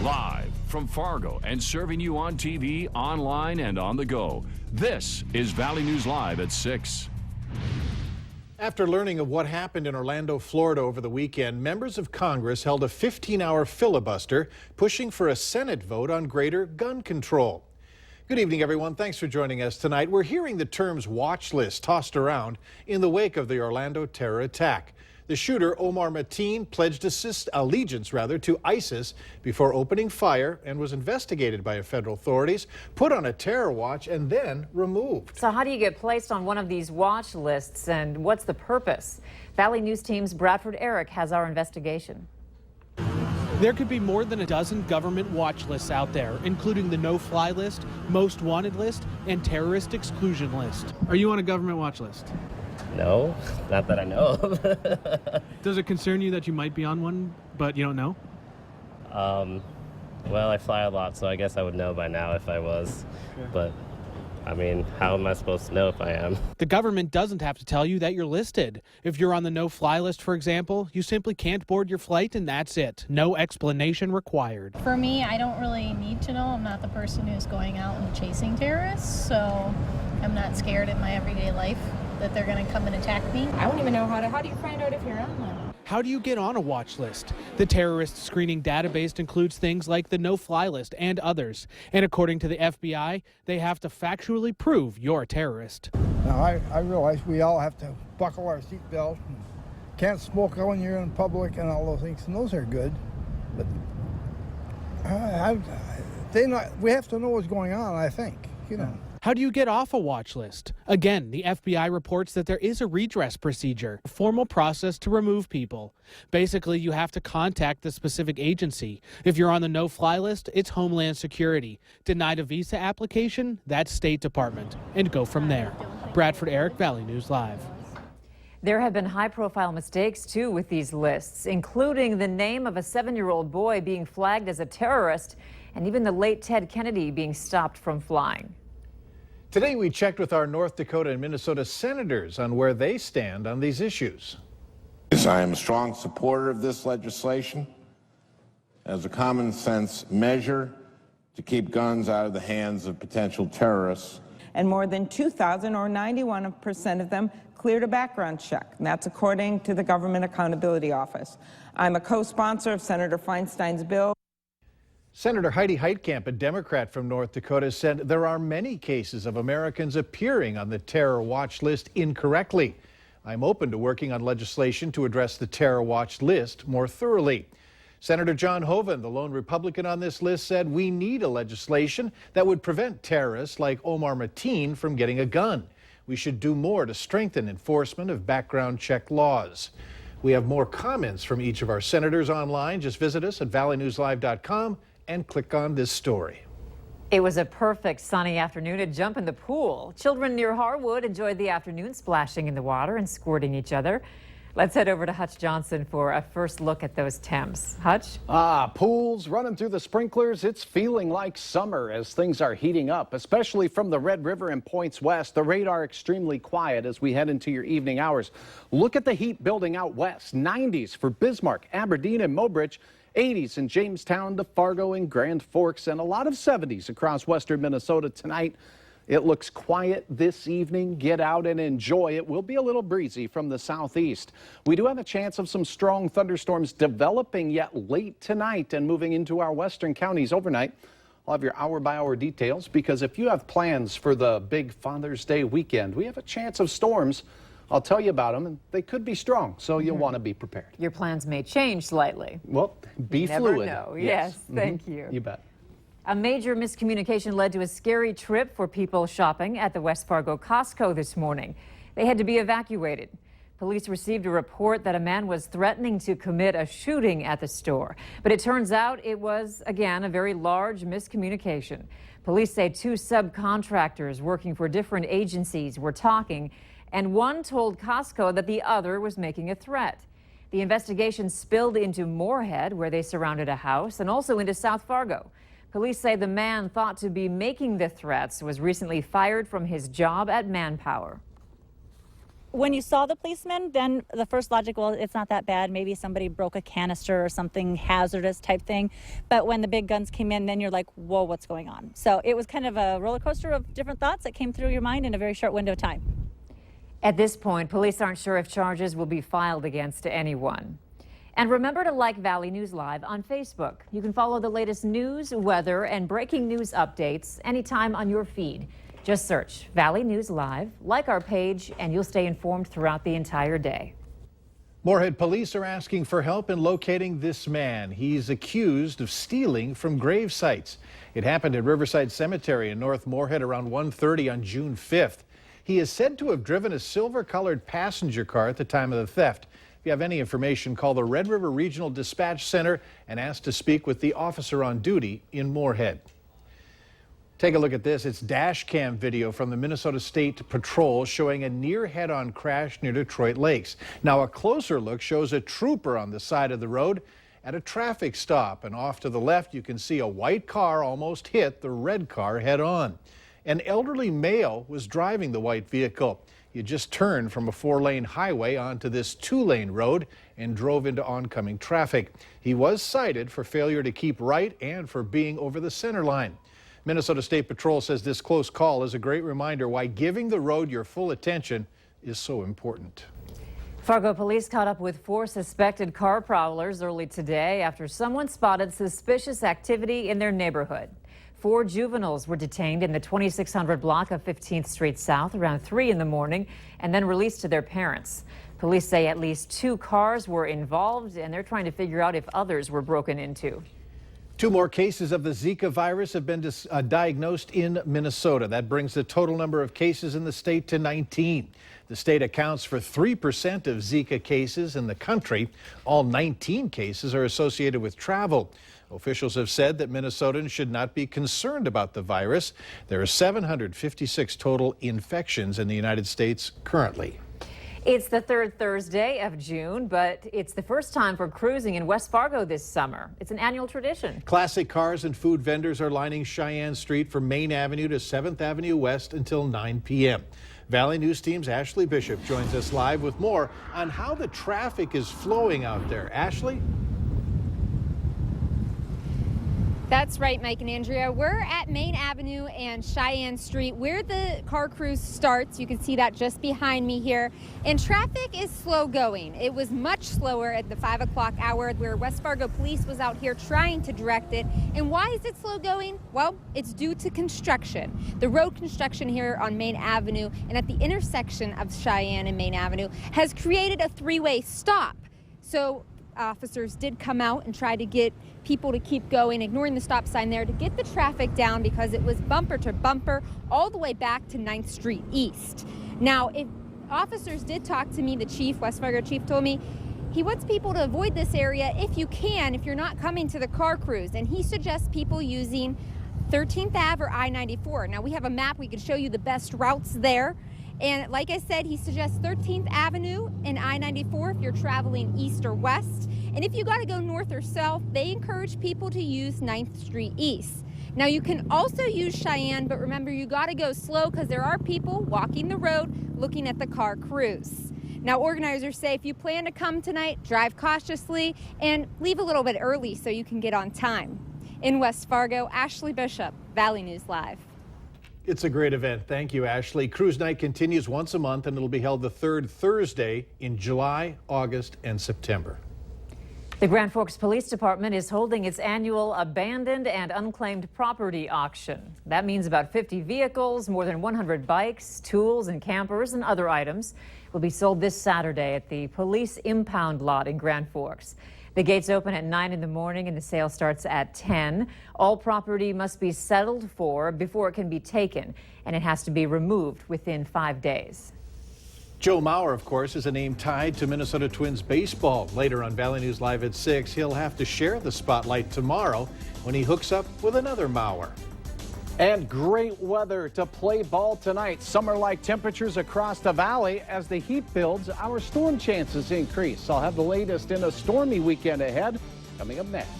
Live from Fargo and serving you on TV, online, and on the go. This is Valley News Live at 6. After learning of what happened in Orlando, Florida over the weekend, members of Congress held a 15-hour filibuster pushing for a Senate vote on greater gun control. Good evening, everyone. Thanks for joining us tonight. We're hearing the terms watch list tossed around in the wake of the Orlando terror attack. The shooter, Omar Mateen, pledged allegiance to ISIS before opening fire and was investigated by federal authorities, put on a terror watch, and then removed. So how do you get placed on one of these watch lists, and what's the purpose? Valley News Team's Bradford Eric has our investigation. There could be more than a dozen government watch lists out there, including the no-fly list, most wanted list, and terrorist exclusion list. Are you on a government watch list? No, not that I know of. Does it concern you that you might be on one, but you don't know? Well, I fly a lot, so I guess I would know by now if I was. Sure. But, I mean, how am I supposed to know if I am? The government doesn't have to tell you that you're listed. If you're on the no-fly list, for example, you simply can't board your flight and that's it. No explanation required. For me, I don't really need to know. I'm not the person who's going out and chasing terrorists, so I'm not scared in my everyday life that they're going to come and attack me. I don't even know how do you find out if you're on one? How do you get on a watch list? The terrorist screening database includes things like the no-fly list and others. And according to the FBI, they have to factually prove you're a terrorist. Now, I realize we all have to buckle our seatbelt. Can't smoke when you're in public and all those things, and those are good. But we have to know what's going on, I think, you know. How do you get off a watch list? Again, the FBI reports that there is a redress procedure, a formal process to remove people. Basically, you have to contact the specific agency. If you're on the no-fly list, it's Homeland Security. Denied a visa application, that's State Department. And go from there. Bradford Eric, Valley News Live. There have been high-profile mistakes, too, with these lists, including the name of a 7-year-old boy being flagged as a terrorist, and even the late Ted Kennedy being stopped from flying. Today, we checked with our North Dakota and Minnesota senators on where they stand on these issues. I am a strong supporter of this legislation as a common sense measure to keep guns out of the hands of potential terrorists. And more than 2,000, or 91% of them, cleared a background check. And that's according to the Government Accountability Office. I'm a co-sponsor of Senator Feinstein's bill. Senator Heidi Heitkamp, a Democrat from North Dakota, said there are many cases of Americans appearing on the terror watch list incorrectly. I'm open to working on legislation to address the terror watch list more thoroughly. Senator John Hoeven, the lone Republican on this list, said we need a legislation that would prevent terrorists like Omar Mateen from getting a gun. We should do more to strengthen enforcement of background check laws. We have more comments from each of our senators online. Just visit us at valleynewslive.com and click on this story. It was a perfect sunny afternoon to jump in the pool. Children near Harwood enjoyed the afternoon splashing in the water and squirting each other. Let's head over to Hutch Johnson for a first look at those temps. Hutch? Pools running through the sprinklers. It's feeling like summer as things are heating up, especially from the Red River and points west. The radar extremely quiet as we head into your evening hours. Look at the heat building out west. 90s for Bismarck, Aberdeen, and Mobridge. 80s in Jamestown, to Fargo and Grand Forks, and a lot of 70s across western Minnesota tonight. It looks quiet this evening. Get out and enjoy. It will be a little breezy from the southeast. We do have a chance of some strong thunderstorms developing yet late tonight and moving into our western counties overnight. I'll have your hour-by-hour details because if you have plans for the big Father's Day weekend, we have a chance of storms. I'll tell you about them, and they could be strong, so you'll want to be prepared. Your plans may change slightly. Well, be fluid. Never know. Yes, thank you. You bet. A major miscommunication led to a scary trip for people shopping at the West Fargo Costco this morning. They had to be evacuated. Police received a report that a man was threatening to commit a shooting at the store. But it turns out it was, again, a very large miscommunication. Police say 2 subcontractors working for different agencies were talking, and one told Costco that the other was making a threat. The investigation spilled into Moorhead, where they surrounded a house, and also into South Fargo. Police say the man thought to be making the threats was recently fired from his job at Manpower. When you saw the policeman, then the first logic, well, it's not that bad. Maybe somebody broke a canister or something hazardous type thing. But when the big guns came in, then you're like, whoa, what's going on? So it was kind of a roller coaster of different thoughts that came through your mind in a very short window of time. At this point, police aren't sure if charges will be filed against anyone. And remember to like Valley News Live on Facebook. You can follow the latest news, weather, and breaking news updates anytime on your feed. Just search Valley News Live, like our page, and you'll stay informed throughout the entire day. Moorhead police are asking for help in locating this man. He's accused of stealing from grave sites. It happened at Riverside Cemetery in North Moorhead around 1:30 on June 5th. He is said to have driven a silver-colored passenger car at the time of the theft. If you have any information, call the Red River Regional Dispatch Center and ask to speak with the officer on duty in Moorhead. Take a look at this. It's dash cam video from the Minnesota State Patrol showing a near head-on crash near Detroit Lakes. Now a closer look shows a trooper on the side of the road at a traffic stop, and off to the left you can see a white car almost hit the red car head-on. An elderly male was driving the white vehicle. He just turned from a 4-lane highway onto this 2-lane road and drove into oncoming traffic. He was cited for failure to keep right and for being over the center line. Minnesota State Patrol says this close call is a great reminder why giving the road your full attention is so important. Fargo police caught up with 4 suspected car prowlers early today after someone spotted suspicious activity in their neighborhood. 4 juveniles were detained in the 2600 block of 15th Street South around 3 in the morning and then released to their parents. Police say at least 2 cars were involved, and they're trying to figure out if others were broken into. 2 more cases of the Zika virus have been diagnosed in Minnesota. That brings the total number of cases in the state to 19. The state accounts for 3% of Zika cases in the country. All 19 cases are associated with travel. Officials have said that Minnesotans should not be concerned about the virus. There are 756 total infections in the United States currently. It's the 3rd Thursday of June, but it's the first time for cruising in West Fargo this summer. It's an annual tradition. Classic cars and food vendors are lining Cheyenne Street from Main Avenue to 7th Avenue West until 9 p.m. Valley News Team's Ashley Bishop joins us live with more on how the traffic is flowing out there. Ashley? That's right, Mike and Andrea. We're at Main Avenue and Cheyenne Street where the car cruise starts. You can see that just behind me here. And traffic is slow going. It was much slower at the 5 o'clock hour where West Fargo Police was out here trying to direct it. And why is it slow going? Well, it's due to construction. The road construction here on Main Avenue and at the intersection of Cheyenne and Main Avenue has created a 3-way stop. So officers did come out and try to get people to keep going, ignoring the stop sign there, to get the traffic down because it was bumper to bumper all the way back to 9th Street East. Now, if officers did talk to me, the chief, West Fargo chief, told me he wants people to avoid this area if you can, if you're not coming to the car cruise, and he suggests people using 13th Ave or I-94. Now, we have a map. We can show you the best routes there. And like I said, he suggests 13th Avenue and I-94 if you're traveling east or west. And if you got to go north or south, they encourage people to use 9th Street East. Now, you can also use Cheyenne, but remember, you got to go slow because there are people walking the road looking at the car cruise. Now, organizers say if you plan to come tonight, drive cautiously and leave a little bit early so you can get on time. In West Fargo, Ashley Bishop, Valley News Live. It's a great event. Thank you, Ashley. Cruise Night continues once a month, and it'll be held the 3rd Thursday in July, August, and September. The Grand Forks Police Department is holding its annual Abandoned and Unclaimed Property Auction. That means about 50 vehicles, more than 100 bikes, tools, and campers, and other items will be sold this Saturday at the Police Impound Lot in Grand Forks. The gates open at 9 in the morning and the sale starts at 10. All property must be settled for before it can be taken, and it has to be removed within 5 days. Joe Mauer, of course, is a name tied to Minnesota Twins baseball. Later on Valley News Live at 6, he'll have to share the spotlight tomorrow when he hooks up with another Mauer. And great weather to play ball tonight. Summer-like temperatures across the valley. As the heat builds, our storm chances increase. I'll have the latest in a stormy weekend ahead coming up next.